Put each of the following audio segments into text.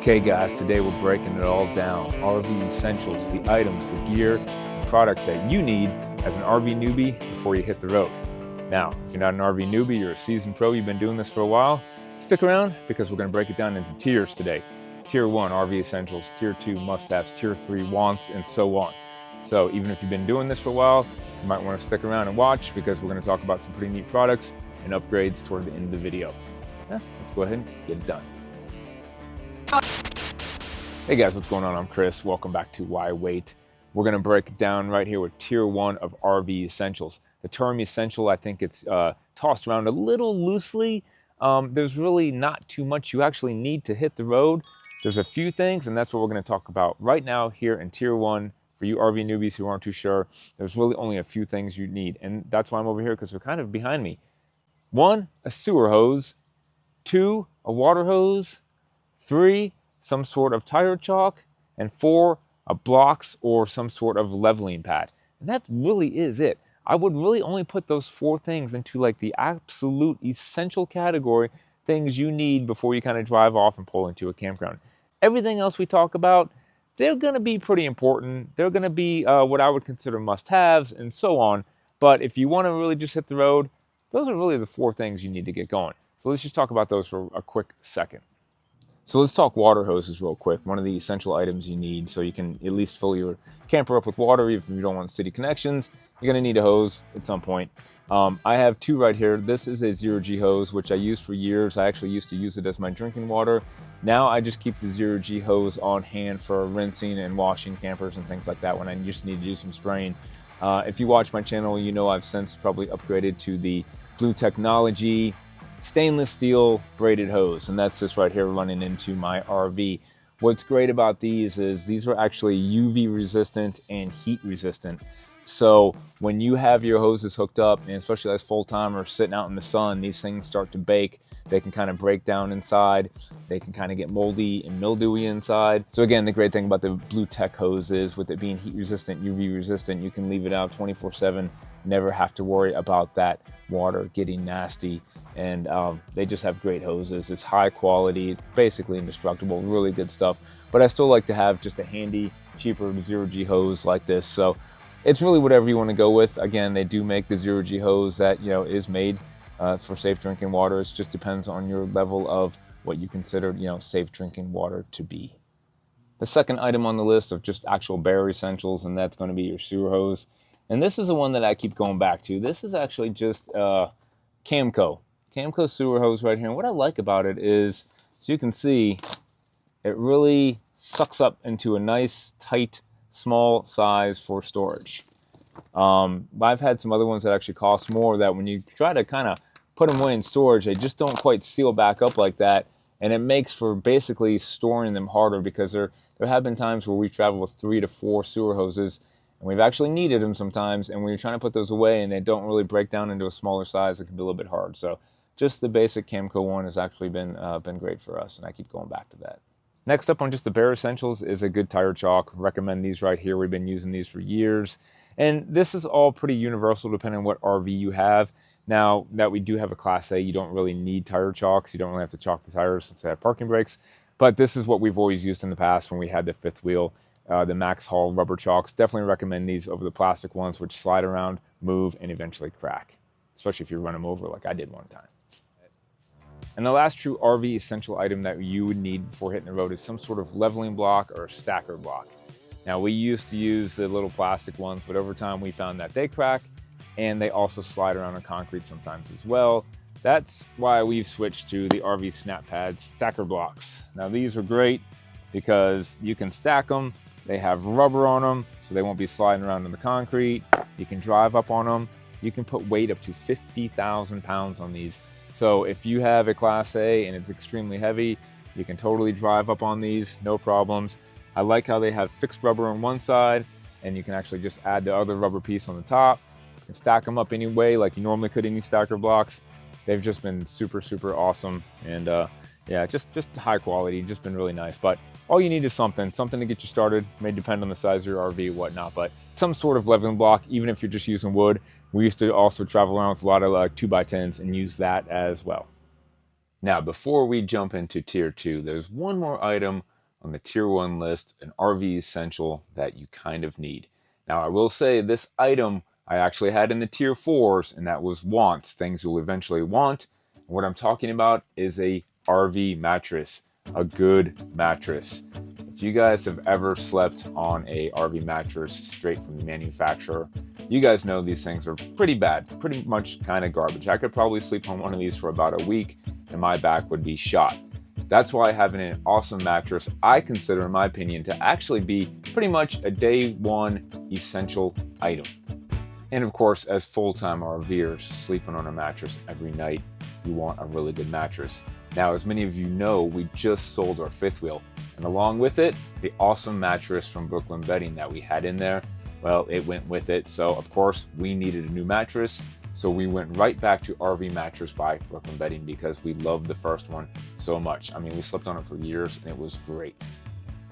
Okay guys, today we're breaking it all down. RV essentials, the items, the gear, and products that you need as an RV newbie before you hit the road. Now, if you're not an RV newbie, you're a seasoned pro, you've been doing this for a while, stick around because we're going to break it down into tiers today. Tier 1, RV essentials. Tier 2, must-haves. Tier 3, wants, and so on. So even if you've been doing this for a while, you might want to stick around and watch because we're going to talk about some pretty neat products and upgrades toward the end of the video. Let's go ahead and get it done. Hey guys, what's going on? I'm Chris. Welcome back to Why Wait. We're going to break it down right here with Tier 1 of RV essentials. The term essential, I think it's tossed around a little loosely. There's really not too much you actually need to hit the road. There's a few things, and that's what we're going to talk about right now here in Tier 1. For you RV newbies who aren't too sure, there's really only a few things you need, and that's why I'm over here, because they're kind of behind me. 1, a sewer hose. 2, a water hose. 3, some sort of tire chalk. And 4, a blocks or some sort of leveling pad. And that really is it. I would really only put those 4 things into like the absolute essential category, things you need before you kind of drive off and pull into a campground. Everything else we talk about, they're going to be pretty important. They're going to be what I would consider must-haves and so on. But if you want to really just hit the road, those are really the 4 things you need to get going. So let's just talk about those for a quick second. So let's talk water hoses real quick. One of the essential items you need so you can at least fill your camper up with water. If you don't want city connections, you're going to need a hose at some point. I have 2 right here. This is a 0G hose, which I used for years. I actually used to use it as my drinking water. Now I just keep the 0G hose on hand for rinsing and washing campers and things like that when I just need to do some spraying. If you watch my channel, you know I've since probably upgraded to the Blue Technology stainless steel braided hose, and that's this right here running into my RV. What's great about these is these are actually UV resistant and heat resistant. So when you have your hoses hooked up, and especially as full-time or sitting out in the sun, these things start to bake. They can kind of break down inside. They can kind of get moldy and mildewy inside. So again, the great thing about the Blue Tech hose is with it being heat resistant, UV resistant, you can leave it out 24/7, never have to worry about that water getting nasty. And they just have great hoses. It's high quality, basically indestructible, really good stuff. But I still like to have just a handy, cheaper 0G hose like this. So it's really whatever you want to go with. Again, they do make the 0G hose that is made for safe drinking water. It just depends on your level of what you consider safe drinking water to be. The second item on the list of just actual bare essentials, and that's going to be your sewer hose. And this is the one that I keep going back to. This is actually just Camco sewer hose right here. And what I like about it is, as you can see, it really sucks up into a nice, tight, small size for storage. I've had some other ones that actually cost more that when you try to kind of put them away in storage, they just don't quite seal back up like that. And it makes for basically storing them harder because there have been times where we travel with 3 to 4 sewer hoses, and we've actually needed them sometimes. And when you're trying to put those away and they don't really break down into a smaller size, it can be a little bit hard. So just the basic Camco one has actually been great for us, and I keep going back to that. Next up on just the bare essentials is a good tire chalk. Recommend these right here. We've been using these for years. And this is all pretty universal depending on what RV you have. Now that we do have a Class A, you don't really need tire chalks. You don't really have to chalk the tires since they have parking brakes. But this is what we've always used in the past when we had the 5th wheel. The Max Haul rubber chalks. Definitely recommend these over the plastic ones, which slide around, move, and eventually crack. Especially if you run them over like I did one time. And the last true RV essential item that you would need before hitting the road is some sort of leveling block or stacker block. Now we used to use the little plastic ones, but over time we found that they crack and they also slide around on concrete sometimes as well. That's why we've switched to the RV SNAPPADS stacker blocks. Now these are great because you can stack them. They have rubber on them, so they won't be sliding around in the concrete. You can drive up on them. You can put weight up to 50,000 pounds on these. So if you have a Class A and it's extremely heavy, you can totally drive up on these, no problems. I like how they have fixed rubber on one side, and you can actually just add the other rubber piece on the top and stack them up any way like you normally could any stacker blocks. They've just been super, super awesome. And yeah, just high quality, just been really nice. But all you need is something to get you started. May depend on the size of your RV, whatnot, but some sort of leveling block, even if you're just using wood. We used to also travel around with a lot of 2x10s and use that as well. Now, before we jump into tier 2, there's one more item on the tier 1 list, an RV essential that you kind of need. Now, I will say this item I actually had in the tier 4s, and that was wants, things you'll eventually want. And what I'm talking about is a RV mattress, a good mattress. If you guys have ever slept on a RV mattress straight from the manufacturer, you guys know these things are pretty bad, pretty much kind of garbage. I could probably sleep on one of these for about a week and my back would be shot. That's why having an awesome mattress, I consider, in my opinion, to actually be pretty much a day 1 essential item. And of course, as full-time RVers, sleeping on a mattress every night, you want a really good mattress. Now, as many of you know, we just sold our 5th wheel, and along with it, the awesome mattress from Brooklyn Bedding that we had in there, well, it went with it. So of course, we needed a new mattress. So we went right back to RV Mattress by Brooklyn Bedding because we loved the first one so much. I mean, we slept on it for years and it was great.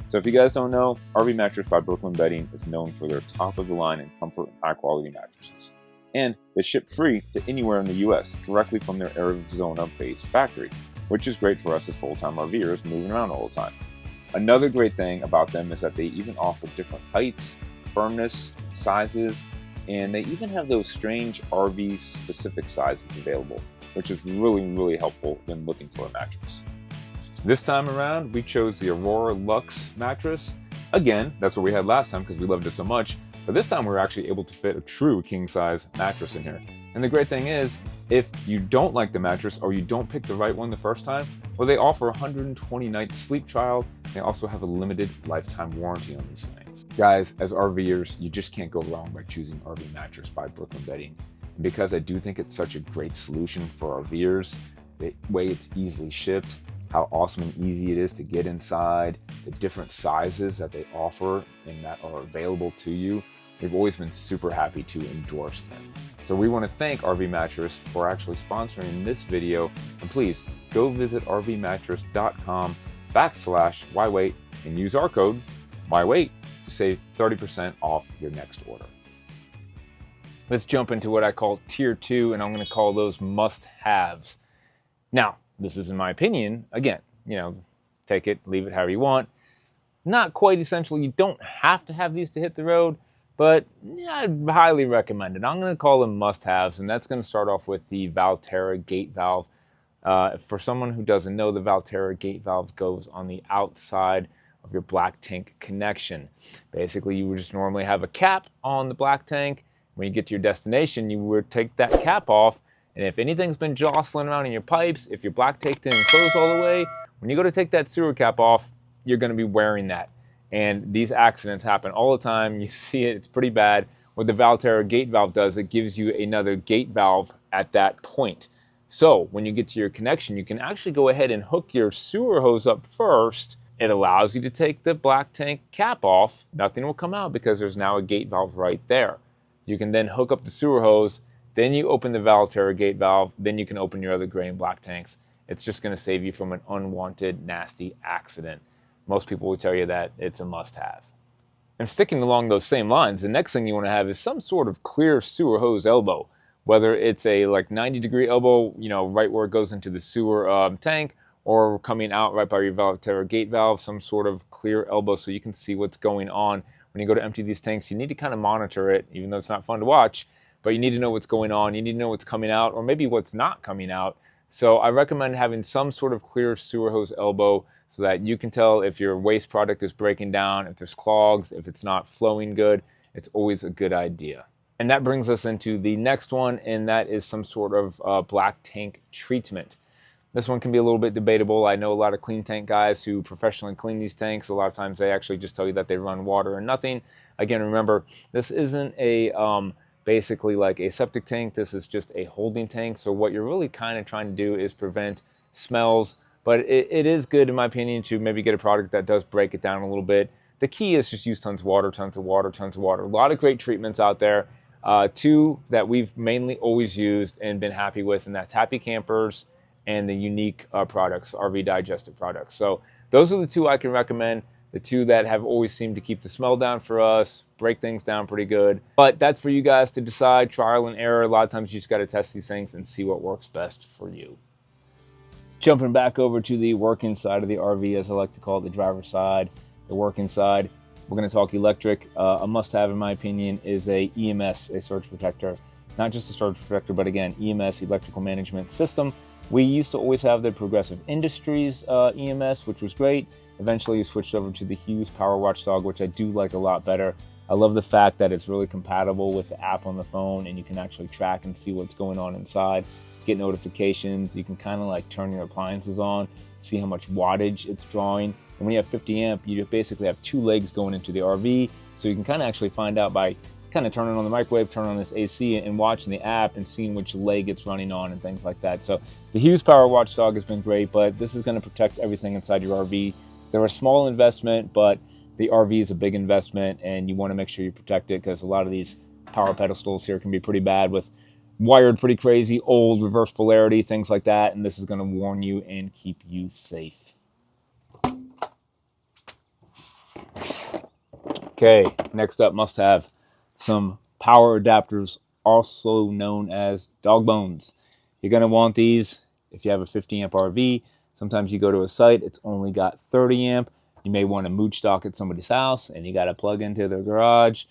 So if you guys don't know, RV Mattress by Brooklyn Bedding is known for their top of the line and comfort and high quality mattresses. And they ship free to anywhere in the US directly from their Arizona-based factory, which is great for us as full-time RVers moving around all the time. Another great thing about them is that they even offer different heights, firmness, sizes, and they even have those strange RV specific sizes available, which is really helpful when looking for a mattress. This time around, we chose the Aurora Luxe mattress. Again, that's what we had last time because we loved it so much, but this time we were actually able to fit a true king size mattress in here. And the great thing is, if you don't like the mattress or you don't pick the right one the first time, well, they offer a 120 night sleep trial. They also have a limited lifetime warranty on these things. Guys, as RVers, you just can't go wrong by choosing RV Mattress by Brooklyn Bedding. And because I do think it's such a great solution for RVers, the way it's easily shipped, how awesome and easy it is to get inside, the different sizes that they offer and that are available to you, we've always been super happy to endorse them. So we want to thank RV Mattress for actually sponsoring this video. And please go visit rvmattress.com/whywait and use our code whywait to save 30% off your next order. Let's jump into what I call tier 2, and I'm going to call those must-haves. Now, this is in my opinion, again, take it, leave it however you want. Not quite essential. You don't have to have these to hit the road, but I'd highly recommend it. I'm going to call them must-haves, and that's going to start off with the Valterra gate valve. For someone who doesn't know, the Valterra gate valve goes on the outside of your black tank connection. Basically, you would just normally have a cap on the black tank. When you get to your destination, you would take that cap off, and if anything's been jostling around in your pipes, if your black tank didn't close all the way, when you go to take that sewer cap off, you're going to be wearing that. And these accidents happen all the time. You see it, it's pretty bad. What the Valterra gate valve does, it gives you another gate valve at that point. So when you get to your connection, you can actually go ahead and hook your sewer hose up first. It allows you to take the black tank cap off. Nothing will come out because there's now a gate valve right there. You can then hook up the sewer hose, then you open the Valterra gate valve, then you can open your other gray and black tanks. It's just going to save you from an unwanted, nasty accident. Most people will tell you that it's a must-have. And sticking along those same lines, the next thing you want to have is some sort of clear sewer hose elbow. Whether it's a 90-degree elbow, right where it goes into the sewer tank, or coming out right by your Valterra gate valve, some sort of clear elbow so you can see what's going on. When you go to empty these tanks, you need to kind of monitor it, even though it's not fun to watch, but you need to know what's going on. You need to know what's coming out, or maybe what's not coming out. So I recommend having some sort of clear sewer hose elbow so that you can tell if your waste product is breaking down, if there's clogs, if it's not flowing good. It's always a good idea. And that brings us into the next one, and that is some sort of black tank treatment. This one can be a little bit debatable. I know a lot of clean tank guys who professionally clean these tanks. A lot of times they actually just tell you that they run water and nothing. Again, remember, this isn't a basically like a septic tank. This is just a holding tank. So what you're really kind of trying to do is prevent smells. But it is good, in my opinion, to maybe get a product that does break it down a little bit. The key is just use tons of water, tons of water, tons of water. A lot of great treatments out there. Two that we've mainly always used and been happy with, and that's Happy Campers and the Unique products, RV Digestive products. So those are the two I can recommend. The two that have always seemed to keep the smell down for us, break things down pretty good. But that's for you guys to decide, trial and error. A lot of times you just got to test these things and see what works best for you. Jumping back over to the working side of the RV, as I like to call it, the driver's side, the working side, we're going to talk electric. A must-have, in my opinion, is a EMS, a surge protector. Not just a surge protector, but again, EMS, electrical management system. We used to always have the Progressive Industries EMS, which was great. Eventually, we switched over to the Hughes Power Watchdog, which I do like a lot better. I love the fact that it's really compatible with the app on the phone, and you can actually track and see what's going on inside, get notifications. You can kind of like turn your appliances on, see how much wattage it's drawing. And when you have 50 amp, you basically have two legs going into the RV. So you can kind of actually find out by kind of turning on the microwave, turning on this AC and watching the app and seeing which leg it's running on and things like that. So the Hughes Power Watchdog has been great, but this is going to protect everything inside your RV. They're a small investment, but the RV is a big investment, and you want to make sure you protect it, because a lot of these power pedestals here can be pretty bad with wired pretty crazy, old reverse polarity, things like that, and this is going to warn you and keep you safe. Okay, next up, must have some power adapters, also known as dog bones. You're going to want these if you have a 50 amp RV. Sometimes you go to a site, it's only got 30 amp. You may want to mooch stock at somebody's house and you got to plug into their garage.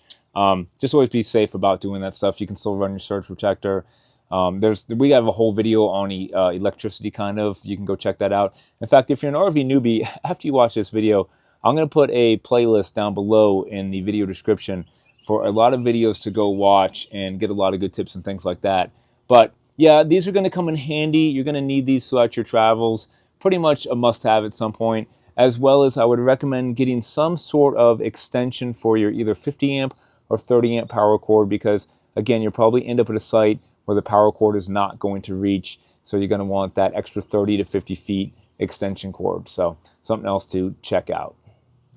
Just always be safe about doing that stuff. You can still run your surge protector. We have a whole video on electricity, kind of. You can go check that out. In fact, if you're an RV newbie, after you watch this video, I'm going to put a playlist down below in the video description for a lot of videos to go watch and get a lot of good tips and things like that. But yeah, these are going to come in handy. You're going to need these throughout your travels. Pretty much a must-have at some point, as well as I would recommend getting some sort of extension for your either 50 amp or 30 amp power cord, because again, you'll probably end up at a site where the power cord is not going to reach. So you're going to want that extra 30 to 50 feet extension cord. So something else to check out.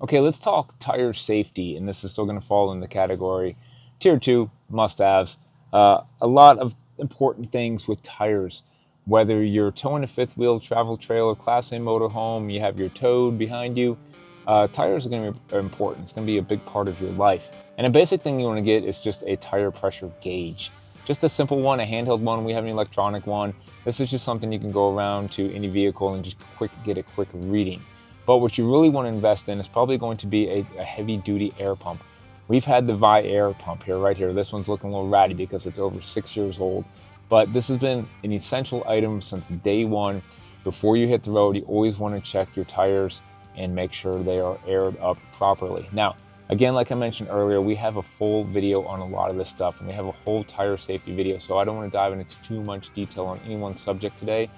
Okay, let's talk tire safety, and this is still going to fall in the category Tier 2 must-haves. A lot of important things with tires. Whether you're towing a fifth wheel travel trailer, Class A motorhome, you have your Toad behind you, tires are going to be important. It's going to be a big part of your life. And a basic thing you want to get is just a tire pressure gauge. Just a simple one, a handheld one. We have an electronic one. This is just something you can go around to any vehicle and just get a quick reading. But what you really want to invest in is probably going to be a heavy-duty air pump. We've had the Vi Air pump here, right here. This one's looking a little ratty because it's over 6 years old. But this has been an essential item since day one. Before you hit the road, you always want to check your tires and make sure they are aired up properly. Now, again, like I mentioned earlier, we have a full video on a lot of this stuff, and we have a whole tire safety video, so I don't want to dive into too much detail on any one subject today.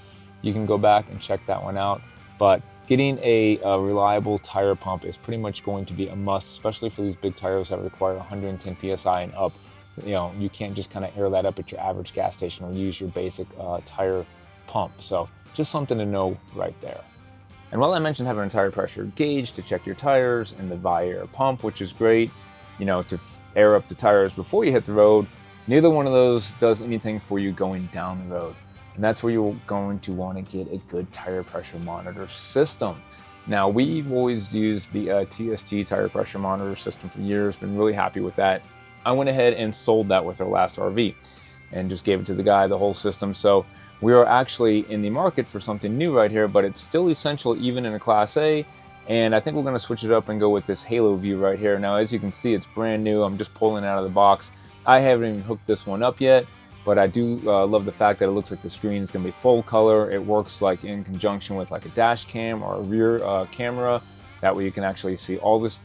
You can go back and check that one out. But getting a reliable tire pump is pretty much going to be a must, especially for these big tires that require 110 PSI and up. You know, you can't just kind of air that up at your average gas station or use your basic tire pump. So just something to know right there. And while I mentioned having a tire pressure gauge to check your tires and the Vi Air pump, which is great, you know, to air up the tires before you hit the road, neither one of those does anything for you going down the road. And that's where you're going to want to get a good tire pressure monitor system. Now, we've always used the TSG tire pressure monitor system for years, been really happy with that. I went ahead and sold that with our last RV and just gave it to the guy, the whole system. So we are actually in the market for something new right here, but it's still essential even in a Class A. And I think we're going to switch it up and go with this Halo View right here. Now, as you can see, it's brand new. I'm just pulling it out of the box. I haven't even hooked this one up yet, but I do love the fact that it looks like the screen is going to be full color. It works like in conjunction with like a dash cam or a rear camera. That way you can actually see all this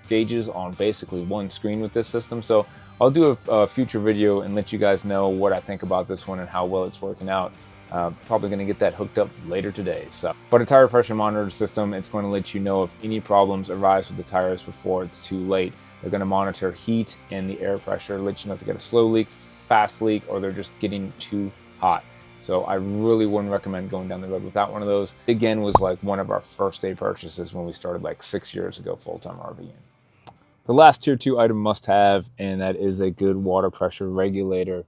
gauges on basically one screen with this system. So I'll do a future video and let you guys know what I think about this one and how well it's working out. Probably going to get that hooked up later today. But a tire pressure monitor system, it's going to let you know if any problems arise with the tires before it's too late. They're going to monitor heat and the air pressure, let you know if they get a slow leak, fast leak, or they're just getting too hot. So I really wouldn't recommend going down the road without one of those. Again, was like one of our first day purchases when we started like 6 years ago full-time RVing. The last Tier 2 item must have, and that is a good water pressure regulator.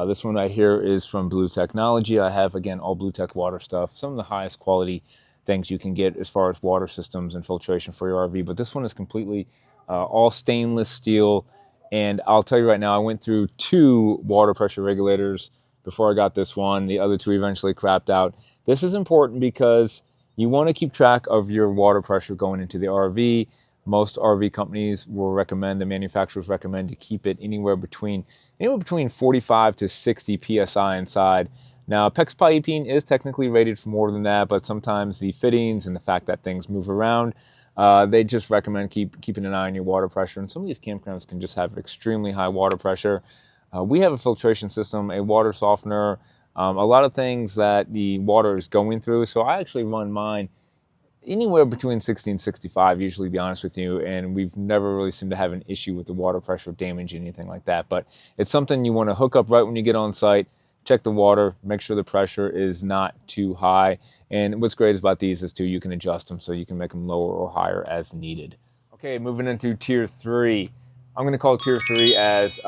This one right here is from Blue Technology. I have, again, all Blue Tech water stuff, some of the highest quality things you can get as far as water systems and filtration for your RV. But this one is completely all stainless steel. And I'll tell you right now, I went through 2 water pressure regulators before I got this one. The other 2 eventually crapped out. This is important because you want to keep track of your water pressure going into the RV. Most RV companies will recommend, the manufacturers recommend, to keep it anywhere between 45 to 60 psi inside. Now, PEX piping is technically rated for more than that, but sometimes the fittings and the fact that things move around, they just recommend keeping an eye on your water pressure. And some of these campgrounds can just have extremely high water pressure. We have a filtration system, a water softener, a lot of things that the water is going through. So I actually run mine anywhere between 60 and 65, usually, to be honest with you, and we've never really seemed to have an issue with the water pressure damage, anything like that. But it's something you want to hook up right when you get on site, check the water, make sure the pressure is not too high. And what's great about these is, too, you can adjust them so you can make them lower or higher as needed. Okay, moving into tier 3. I'm going to call tier 3 as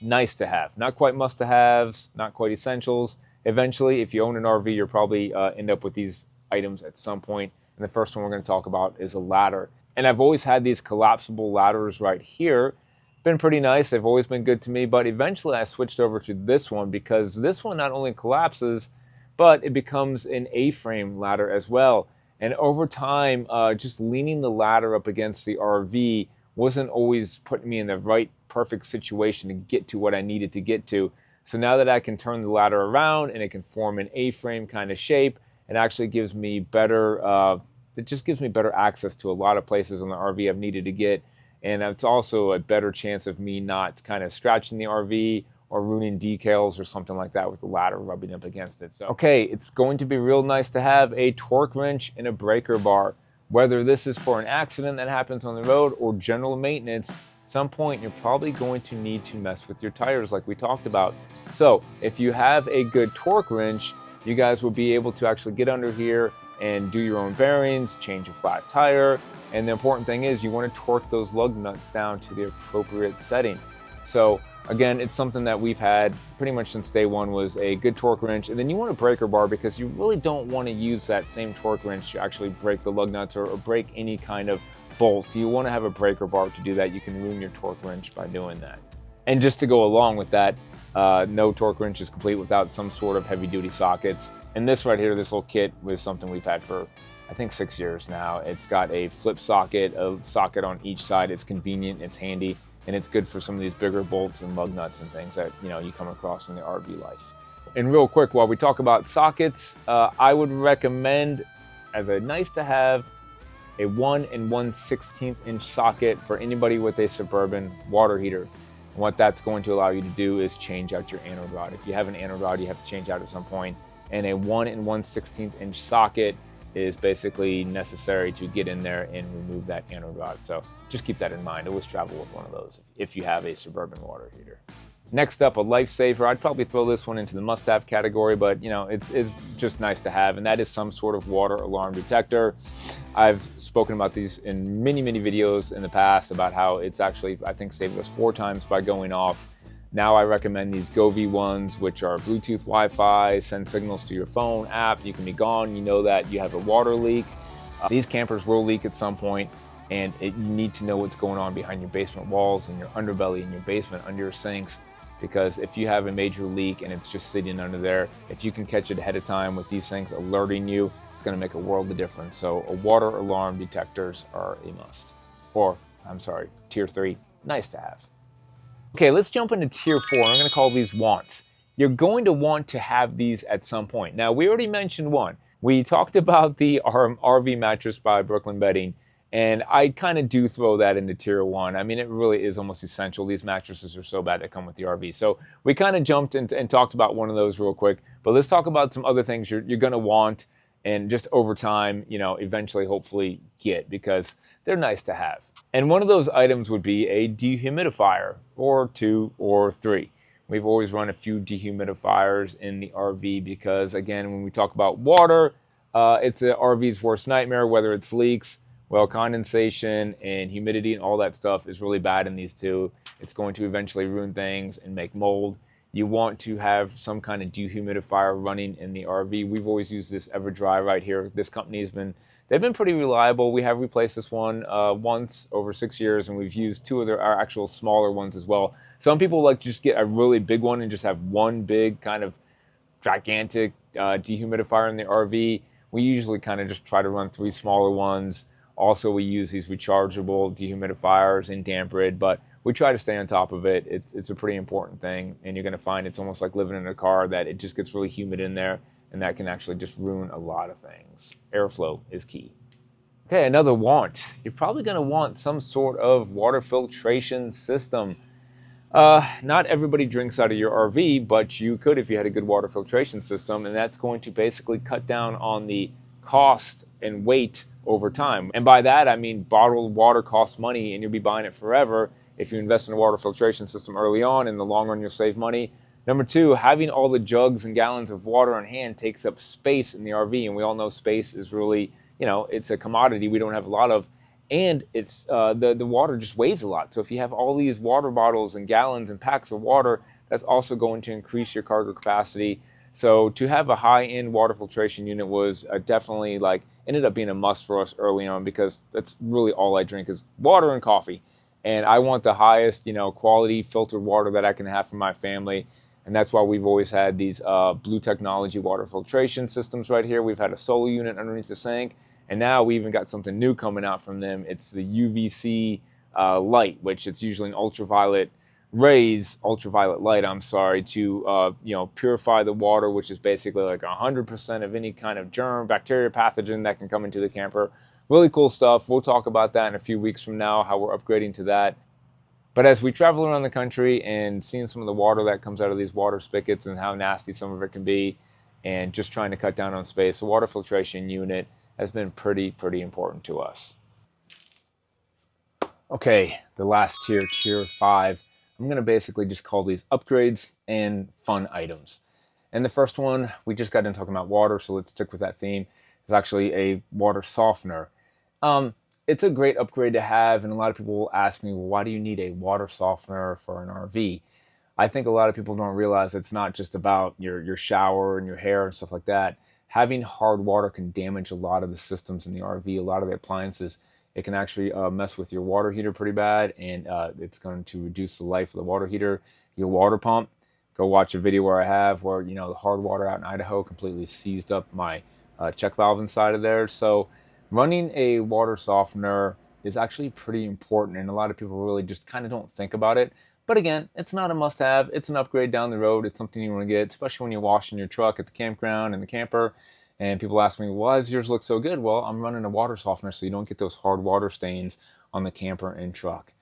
nice to have. Not quite must to haves, not quite essentials. Eventually, if you own an RV, you'll probably end up with these items at some point. And the first one we're going to talk about is a ladder. And I've always had these collapsible ladders right here. Been pretty nice. They've always been good to me. But eventually I switched over to this one because this one not only collapses, but it becomes an A-frame ladder as well. And over time, just leaning the ladder up against the RV wasn't always putting me in the right perfect situation to get to what I needed to get to. So now that I can turn the ladder around and it can form an A-frame kind of shape, it actually gives me better, it just gives me better access to a lot of places on the RV I've needed to get. And it's also a better chance of me not kind of scratching the RV or ruining decals or something like that with the ladder rubbing up against it. So, okay, it's going to be real nice to have a torque wrench and a breaker bar. Whether this is for an accident that happens on the road or general maintenance, at some point you're probably going to need to mess with your tires like we talked about. So if you have a good torque wrench, you guys will be able to actually get under here and do your own bearings, change a flat tire. And the important thing is you want to torque those lug nuts down to the appropriate setting. So again, it's something that we've had pretty much since day one, was a good torque wrench. And then you want a breaker bar because you really don't want to use that same torque wrench to actually break the lug nuts or break any kind of bolt. You want to have a breaker bar to do that. You can ruin your torque wrench by doing that. And just to go along with that, no torque wrench is complete without some sort of heavy duty sockets. And this right here, this little kit, was something we've had for, I think, 6 years now. It's got a flip socket, a socket on each side. It's convenient, it's handy, and it's good for some of these bigger bolts and lug nuts and things that, you know, you come across in the RV life. And real quick, while we talk about sockets, I would recommend, as a nice to have, a 1 1/16 inch socket for anybody with a Suburban water heater. And what that's going to allow you to do is change out your anode rod. If you have an anode rod, you have to change out at some point. And a 1 1/16 inch socket is basically necessary to get in there and remove that anode rod. So just keep that in mind. Always travel with one of those if you have a Suburban water heater. Next up, a lifesaver. I'd probably throw this one into the must-have category, but you know, it's just nice to have, and that is some sort of water alarm detector. I've spoken about these in many videos in the past about how it's actually, I think, saved us 4 times by going off. Now I recommend these GoV ones, which are Bluetooth, Wi-Fi, send signals to your phone app. You can be gone, you know that you have a water leak. These campers will leak at some point, and you need to know what's going on behind your basement walls and your underbelly in your basement, under your sinks. Because if you have a major leak and it's just sitting under there, if you can catch it ahead of time with these things alerting you, it's going to make a world of difference. So water alarm detectors are a must. Or, I'm sorry, tier 3, nice to have. Okay, let's jump into tier 4. I'm going to call these wants. You're going to want to have these at some point. Now, we already mentioned one. We talked about the RV mattress by Brooklyn Bedding. And I kind of do throw that into tier 1. I mean, it really is almost essential. These mattresses are so bad that come with the RV. So we kind of jumped and talked about one of those real quick. But let's talk about some other things you're going to want, and just over time, you know, eventually, hopefully get, because they're nice to have. And one of those items would be a dehumidifier, or 2 or 3. We've always run a few dehumidifiers in the RV because, again, when we talk about water, it's the RV's worst nightmare, whether it's leaks. Well, condensation and humidity and all that stuff is really bad in these two. It's going to eventually ruin things and make mold. You want to have some kind of dehumidifier running in the RV. We've always used this EverDry right here. This company they've been pretty reliable. We have replaced this one once over 6 years, and we've used 2 of our actual smaller ones as well. Some people like to just get a really big one and just have one big kind of gigantic dehumidifier in the RV. We usually kind of just try to run 3 smaller ones. Also, we use these rechargeable dehumidifiers in damp rid, but we try to stay on top of it. It's a pretty important thing, and you're going to find it's almost like living in a car, that it just gets really humid in there, and that can actually just ruin a lot of things. Airflow is key. Okay, another want. You're probably going to want some sort of water filtration system. Not everybody drinks out of your RV, but you could if you had a good water filtration system, and that's going to basically cut down on the cost and weight over time. And by that, I mean bottled water costs money, and you'll be buying it forever. If you invest in a water filtration system early on, in the long run, you'll save money. Number 2, having all the jugs and gallons of water on hand takes up space in the RV, and we all know space is really, it's a commodity we don't have a lot of, and it's the water just weighs a lot. So if you have all these water bottles and gallons and packs of water, that's also going to increase your cargo capacity. So to have a high-end water filtration unit was definitely ended up being a must for us early on, because that's really all I drink is water and coffee. And I want the highest, quality filtered water that I can have for my family. And that's why we've always had these Blue Technology water filtration systems right here. We've had a solar unit underneath the sink. And now we even got something new coming out from them. It's the UVC light, which it's usually an ultraviolet light, to purify the water, which is basically like 100% of any kind of germ, bacteria, pathogen that can come into the camper. Really cool stuff. We'll talk about that in a few weeks from now, how we're upgrading to that. But as we travel around the country and seeing some of the water that comes out of these water spigots and how nasty some of it can be, and just trying to cut down on space, the water filtration unit has been pretty important to us. Okay, the last tier 5. I'm going to basically just call these upgrades and fun items. And the first one, we just got into talking about water, so let's stick with that theme. It's actually a water softener. It's a great upgrade to have, and a lot of people will ask me, well, why do you need a water softener for an RV? I think a lot of people don't realize it's not just about your shower and your hair and stuff like that. Having hard water can damage a lot of the systems in the RV, a lot of the appliances. It can actually mess with your water heater pretty bad, and it's going to reduce the life of the water heater. Your water pump, go watch a video where I have where, the hard water out in Idaho completely seized up my check valve inside of there. So running a water softener is actually pretty important, and a lot of people really just kind of don't think about it. But again, it's not a must-have. It's an upgrade down the road. It's something you want to get, especially when you're washing your truck at the campground and the camper. And people ask me, why does yours look so good? Well, I'm running a water softener so you don't get those hard water stains on the camper and truck.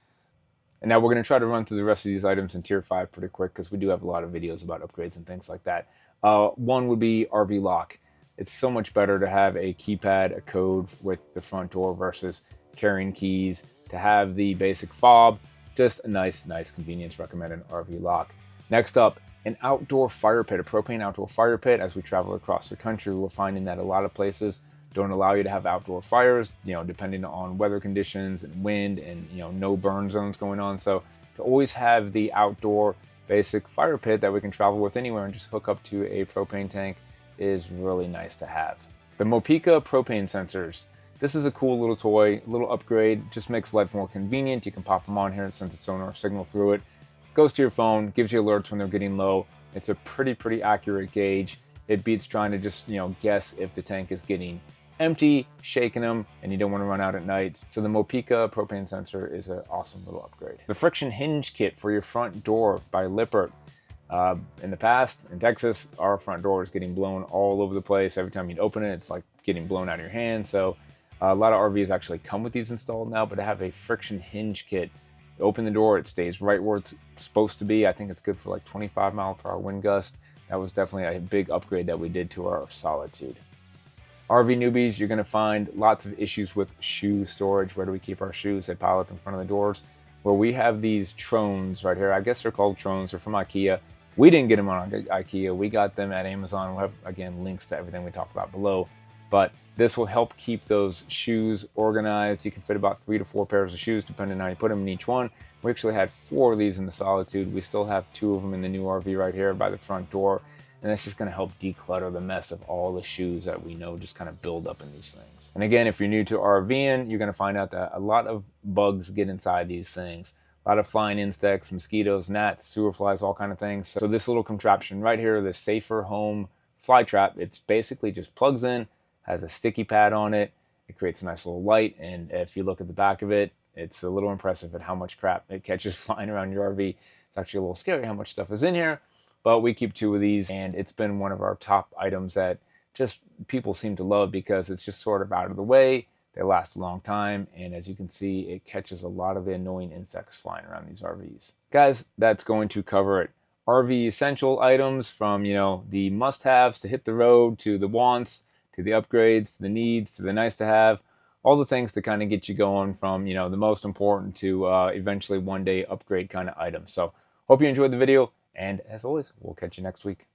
And now we're going to try to run through the rest of these items in Tier 5 pretty quick, because we do have a lot of videos about upgrades and things like that. One would be RV lock. It's so much better to have a keypad, a code with the front door versus carrying keys. To have the basic fob, just a nice convenience. Recommend an RV lock. Next up, an outdoor fire pit, a propane outdoor fire pit. As we travel across the country, we're finding that a lot of places don't allow you to have outdoor fires, depending on weather conditions and wind and, no burn zones going on. So to always have the outdoor basic fire pit that we can travel with anywhere and just hook up to a propane tank is really nice to have. The Mopica propane sensors. This is a cool little toy, little upgrade, just makes life more convenient. You can pop them on here and send a sonar signal through it. Goes to your phone, gives you alerts when they're getting low. It's a pretty accurate gauge. It beats trying to just, guess if the tank is getting empty, shaking them, and you don't want to run out at night. So the Mopica propane sensor is an awesome little upgrade. The friction hinge kit for your front door by Lippert. In the past, in Texas, our front door is getting blown all over the place. Every time you open it, it's like getting blown out of your hand. So a lot of RVs actually come with these installed now, but to have a friction hinge kit, you open the door, it stays right where it's supposed to be. I think it's good for like 25 mile per hour wind gust. That was definitely a big upgrade that we did to our Solitude. RV newbies, you're gonna find lots of issues with shoe storage. Where do we keep our shoes? They pile up in front of the doors. Well, we have these Trones right here. I guess they're called Trones. They're from IKEA. We didn't get them on IKEA. We got them at Amazon. We'll have, again, links to everything we talked about below. But this will help keep those shoes organized. You can fit about 3 to 4 pairs of shoes, depending on how you put them in each one. We actually had 4 of these in the Solitude. We still have 2 of them in the new RV right here by the front door. And that's just going to help declutter the mess of all the shoes that we know just kind of build up in these things. And again, if you're new to RVing, you're going to find out that a lot of bugs get inside these things. A lot of flying insects, mosquitoes, gnats, sewer flies, all kind of things. So this little contraption right here, the Safer Home fly trap. It's basically just plugs in, has a sticky pad on it. It creates a nice little light, and if you look at the back of it, it's a little impressive at how much crap it catches flying around your RV. It's actually a little scary how much stuff is in here, but we keep 2 of these, and it's been one of our top items that just people seem to love because it's just sort of out of the way. They last a long time, and as you can see, it catches a lot of the annoying insects flying around these RVs. Guys, that's going to cover it. RV essential items from, the must-haves to hit the road, to the wants, to the upgrades, to the needs, to the nice-to-have, all the things to kind of get you going from, the most important to eventually one day upgrade kind of items. So hope you enjoyed the video, and as always, we'll catch you next week.